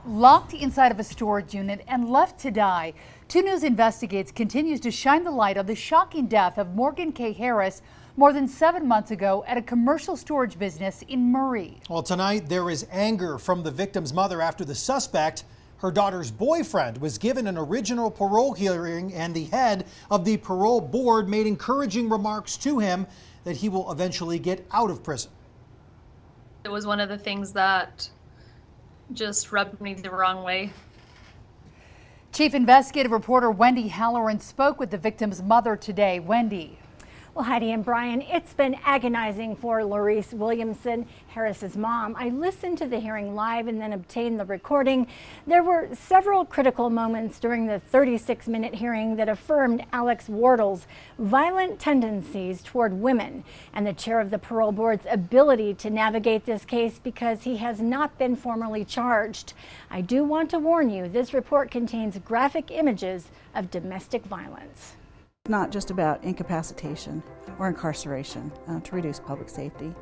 locked inside of a storage unit and left to die. 2 News Investigates continues to shine the light on the shocking death of Morgan K. Harris more than 7 months ago at a commercial storage business in Murray. Well, tonight there is anger from the victim's mother after the suspect, her daughter's boyfriend, was given an original parole hearing, and the head of the parole board made encouraging remarks to him that he will eventually get out of prison. It was one of the things that just rubbed me the wrong way. Chief investigative reporter Wendy Halloran spoke with the victim's mother today. Wendy. Well, Heidi and Brian, it's been agonizing for Lorice Williamson, Harris's mom. I listened to the hearing live and then obtained the recording. There were several critical moments during the 36-minute hearing that affirmed Alex Wardell's violent tendencies toward women and the chair of the parole board's ability to navigate this case because he has not been formally charged. I do want to warn you, this report contains graphic images of domestic violence. It's not just about incapacitation or incarceration to reduce public safety.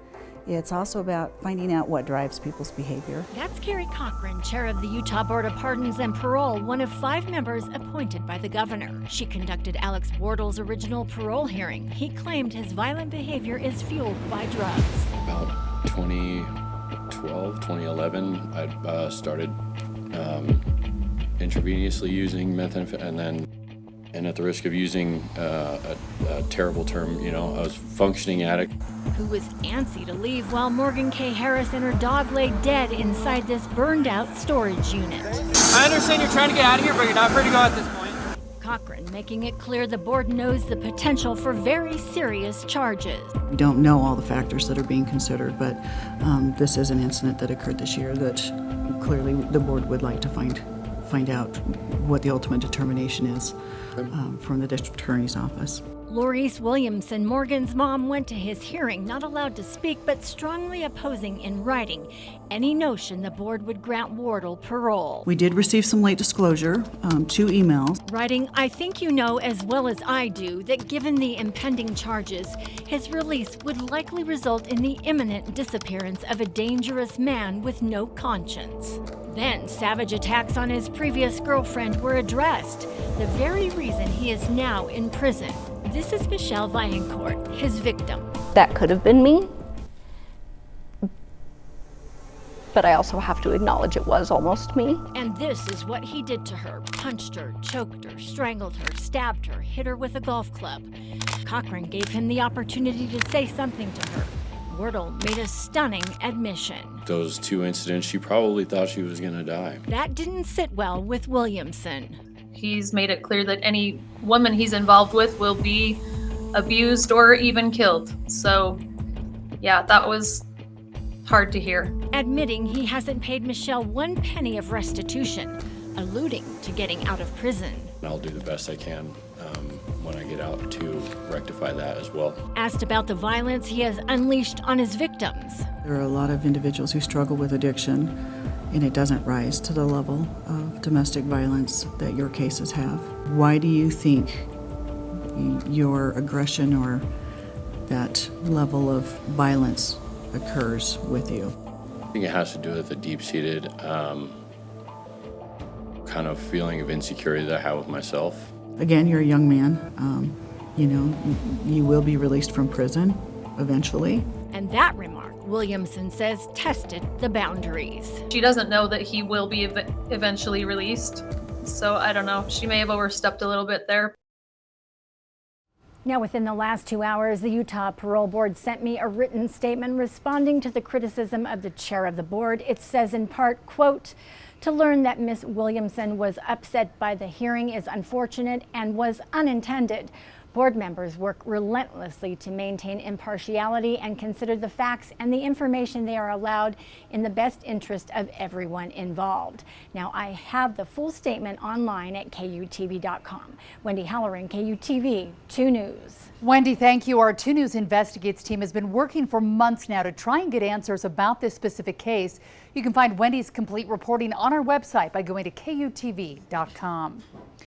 It's also about finding out what drives people's behavior. That's Carrie Cochran, chair of the Utah Board of Pardons and Parole, one of 5 members appointed by the governor. She conducted Alex Wardell's original parole hearing. He claimed his violent behavior is fueled by drugs. About 2012, 2011, I started intravenously using methamphetamine, and at the risk of using a terrible term, I was a functioning addict. Who was antsy to leave while Morgan K. Harris and her dog lay dead inside this burned out storage unit. I understand you're trying to get out of here, but you're not free to go at this point. Cochran making it clear the board knows the potential for very serious charges. We don't know all the factors that are being considered, but this is an incident that occurred this year that clearly the board would like to find out what the ultimate determination is from the district attorney's office. Lorice Williamson, Morgan's mom, went to his hearing, not allowed to speak, but strongly opposing in writing any notion the board would grant Wardell parole. We did receive some late disclosure, 2 emails. Writing, I think you know as well as I do that given the impending charges, his release would likely result in the imminent disappearance of a dangerous man with no conscience. Then savage attacks on his previous girlfriend were addressed, the very reason he is now in prison. This is Michelle Vaillancourt, his victim. That could have been me, but I also have to acknowledge it was almost me. And this is what he did to her. Punched her, choked her, strangled her, stabbed her, hit her with a golf club. Cochran gave him the opportunity to say something to her. Wardell made a stunning admission. Those 2 incidents, she probably thought she was going to die. That didn't sit well with Williamson. He's made it clear that any woman he's involved with will be abused or even killed. So, yeah, that was hard to hear. Admitting he hasn't paid Michelle 1 penny of restitution, alluding to getting out of prison. I'll do the best I can when I get out to rectify that as well. Asked about the violence he has unleashed on his victims. There are a lot of individuals who struggle with addiction, and it doesn't rise to the level of domestic violence that your cases have. Why do you think your aggression or that level of violence occurs with you? I think it has to do with the deep-seated kind of feeling of insecurity that I have with myself. Again, you're a young man. You will be released from prison eventually. And that remark, Williamson says, tested the boundaries. She doesn't know that he will be eventually released. So I don't know, she may have overstepped a little bit there. Now, within the last 2 hours, the Utah Parole Board sent me a written statement responding to the criticism of the chair of the board. It says in part, quote, "To learn that Ms. Williamson was upset by the hearing is unfortunate and was unintended. Board members work relentlessly to maintain impartiality and consider the facts and the information they are allowed in the best interest of everyone involved." Now, I have the full statement online at KUTV.com. Wendy Halloran, KUTV 2 News. Wendy, thank you. Our 2 News Investigates team has been working for months now to try and get answers about this specific case. You can find Wendy's complete reporting on our website by going to KUTV.com.